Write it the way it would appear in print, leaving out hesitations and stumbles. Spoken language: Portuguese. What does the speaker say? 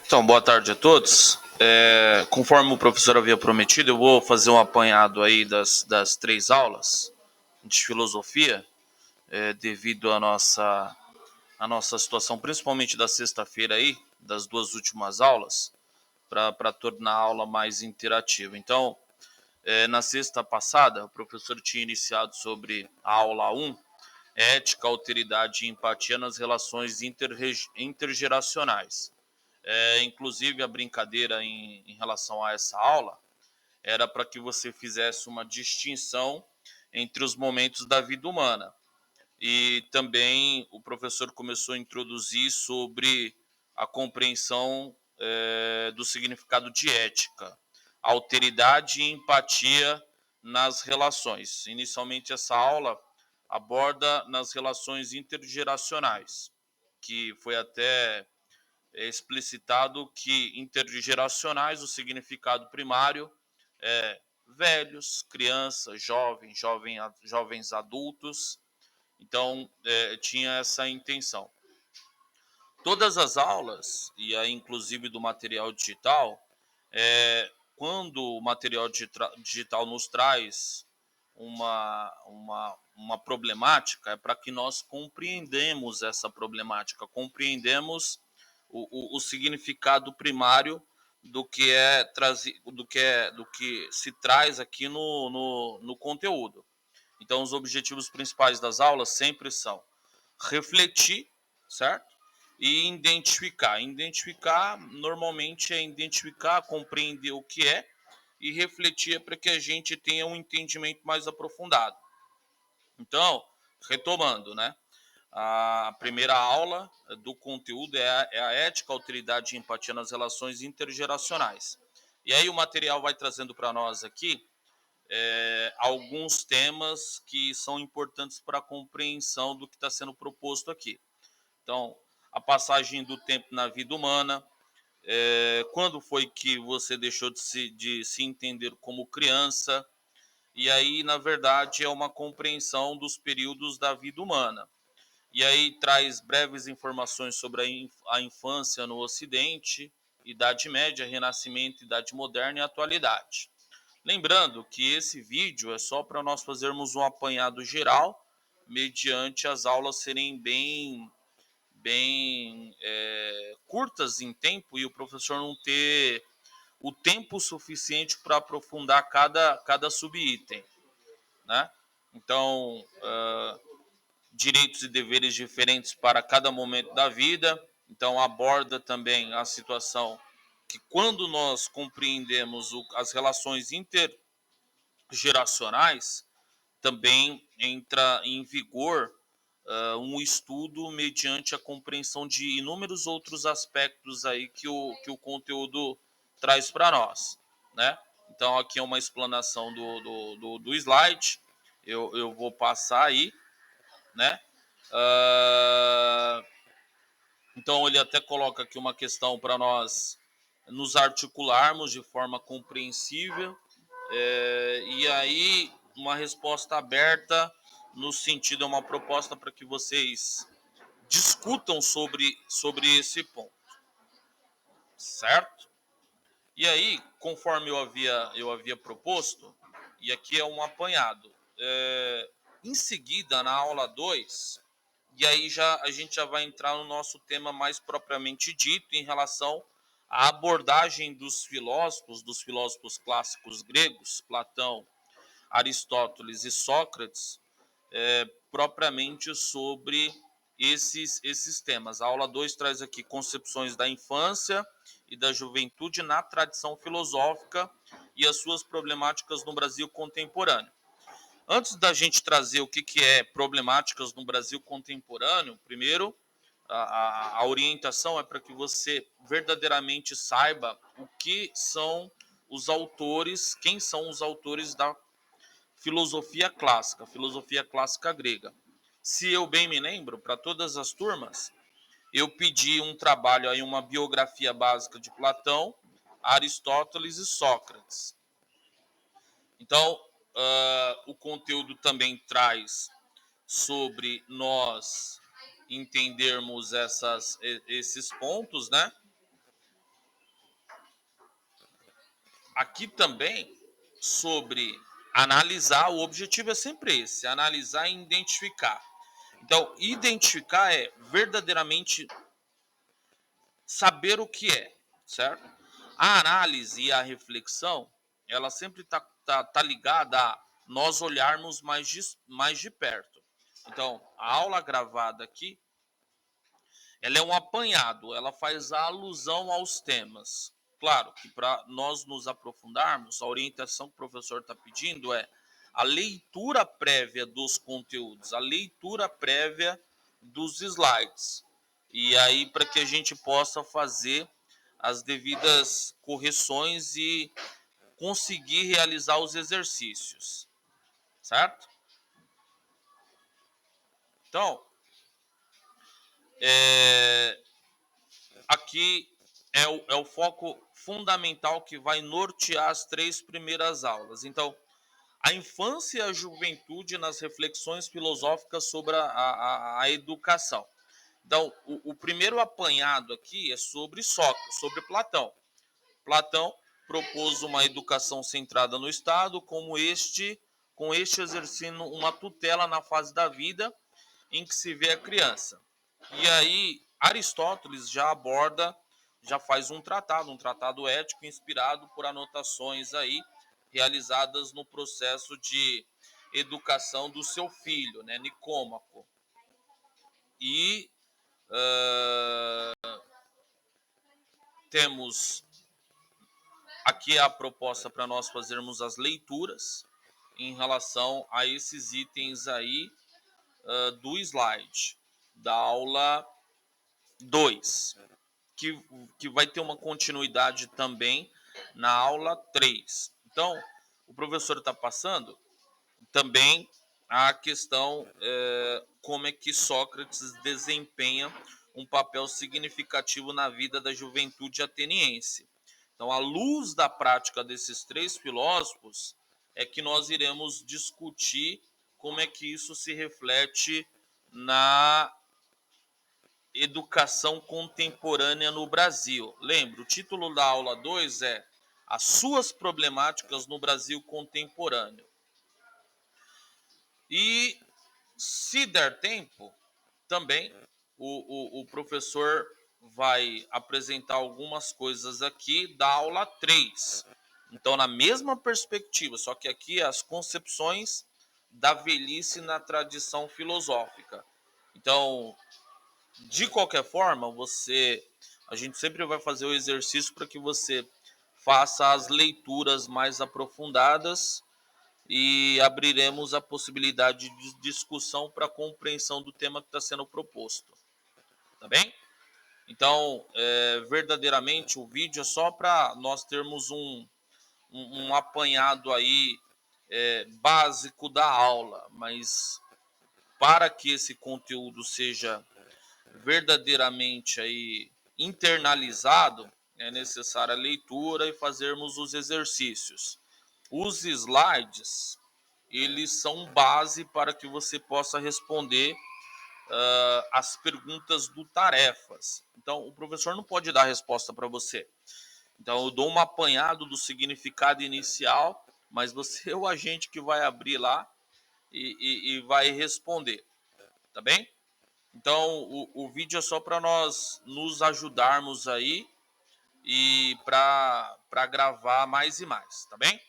Então, boa tarde a todos. Conforme o professor havia prometido, eu vou fazer um apanhado aí das 3 aulas de filosofia, devido à nossa situação, principalmente da sexta-feira aí, das 2 últimas aulas, para tornar a aula mais interativa. Então, na sexta passada, o professor tinha iniciado sobre a aula 1, ética, alteridade e empatia nas relações intergeracionais. Inclusive, a brincadeira em relação a essa aula era para que você fizesse uma distinção entre os momentos da vida humana. E também o professor começou a introduzir sobre a compreensão do significado de ética, alteridade e empatia nas relações. Inicialmente, essa aula aborda nas relações intergeracionais, que foi até explicitado que intergeracionais, o significado primário é velhos, crianças, jovens adultos. Então, tinha essa intenção. Todas as aulas, e aí inclusive do material digital, quando o material digital nos traz uma problemática, é para que nós compreendemos essa problemática, compreendemos o significado primário do que se traz aqui no conteúdo. Então, os objetivos principais das aulas sempre são refletir, certo? E identificar. Identificar, normalmente, é identificar, compreender o que é, e refletir é para que a gente tenha um entendimento mais aprofundado. Então, retomando, né? A primeira aula do conteúdo é a ética, autoridade e empatia nas relações intergeracionais. E aí o material vai trazendo para nós aqui alguns temas que são importantes para a compreensão do que está sendo proposto aqui. Então, a passagem do tempo na vida humana, quando foi que você deixou de se entender como criança, e aí, na verdade, é uma compreensão dos períodos da vida humana. E aí traz breves informações sobre a infância no Ocidente, Idade Média, Renascimento, Idade Moderna e Atualidade. Lembrando que esse vídeo é só para nós fazermos um apanhado geral, mediante as aulas serem bem curtas em tempo e o professor não ter o tempo suficiente para aprofundar cada subitem, né? Então, direitos e deveres diferentes para cada momento da vida. Então, aborda também a situação que, quando nós compreendemos as relações intergeracionais, também entra em vigor um estudo mediante a compreensão de inúmeros outros aspectos aí que o conteúdo traz para nós, né? Então, aqui é uma explanação do slide. Eu vou passar aí, né? Uh, então, ele até coloca aqui uma questão para nós nos articularmos de forma compreensível, e aí uma resposta aberta, no sentido, é uma proposta para que vocês discutam sobre esse ponto, certo? E aí, conforme eu havia proposto, e aqui é um apanhado, em seguida, na aula 2, e aí a gente já vai entrar no nosso tema mais propriamente dito, em relação à abordagem dos filósofos clássicos gregos, Platão, Aristóteles e Sócrates, propriamente sobre esses temas. A aula 2 traz aqui concepções da infância e da juventude na tradição filosófica e as suas problemáticas no Brasil contemporâneo. Antes da gente trazer o que é problemáticas no Brasil contemporâneo, primeiro, a orientação é para que você verdadeiramente saiba o que são os autores, quem são os autores da filosofia clássica grega. Se eu bem me lembro, para todas as turmas, eu pedi um trabalho aí, uma biografia básica de Platão, Aristóteles e Sócrates. Então, o conteúdo também traz sobre nós entendermos esses pontos, né? aqui também sobre analisar, o objetivo é sempre esse, analisar e identificar. Então, identificar é verdadeiramente saber o que é, certo? A análise e a reflexão, ela sempre tá ligada a nós olharmos mais de perto. Então, a aula gravada aqui, ela é um apanhado, ela faz a alusão aos temas. Claro que para nós nos aprofundarmos, a orientação que o professor está pedindo é a leitura prévia dos conteúdos, a leitura prévia dos slides. E aí, para que a gente possa fazer as devidas correções e conseguir realizar os exercícios, certo? Então, é, aqui é o foco fundamental que vai nortear as 3 primeiras aulas. Então, a infância e a juventude nas reflexões filosóficas sobre a educação. Então, o primeiro apanhado aqui é sobre Sócrates, sobre Platão. Platão propôs uma educação centrada no Estado, com este exercendo uma tutela na fase da vida em que se vê a criança. E aí Aristóteles já aborda, já faz um tratado ético inspirado por anotações aí realizadas no processo de educação do seu filho, né, Nicômaco. E temos aqui a proposta para nós fazermos as leituras em relação a esses itens aí do slide da aula 2, que vai ter uma continuidade também na aula 3. Então, o professor está passando também a questão como é que Sócrates desempenha um papel significativo na vida da juventude ateniense. Então, à luz da prática desses 3 filósofos, é que nós iremos discutir como é que isso se reflete na educação contemporânea no Brasil. Lembra, o título da aula 2 é As suas problemáticas no Brasil contemporâneo. E, se der tempo, também o professor vai apresentar algumas coisas aqui da aula 3. Então, na mesma perspectiva, só que aqui as concepções da velhice na tradição filosófica. Então, de qualquer forma, a gente sempre vai fazer o exercício para que você faça as leituras mais aprofundadas e abriremos a possibilidade de discussão para a compreensão do tema que está sendo proposto. Tá bem? Então, verdadeiramente, o vídeo é só para nós termos um apanhado aí básico da aula, mas para que esse conteúdo seja verdadeiramente aí internalizado, é necessária a leitura e fazermos os exercícios. Os slides, eles são base para que você possa responder as perguntas do tarefas. Então, o professor não pode dar a resposta para você. Então, eu dou um apanhado do significado inicial, mas você é o agente que vai abrir lá e vai responder. Tá bem? Então, o vídeo é só para nós nos ajudarmos aí e para gravar mais e mais, tá bem?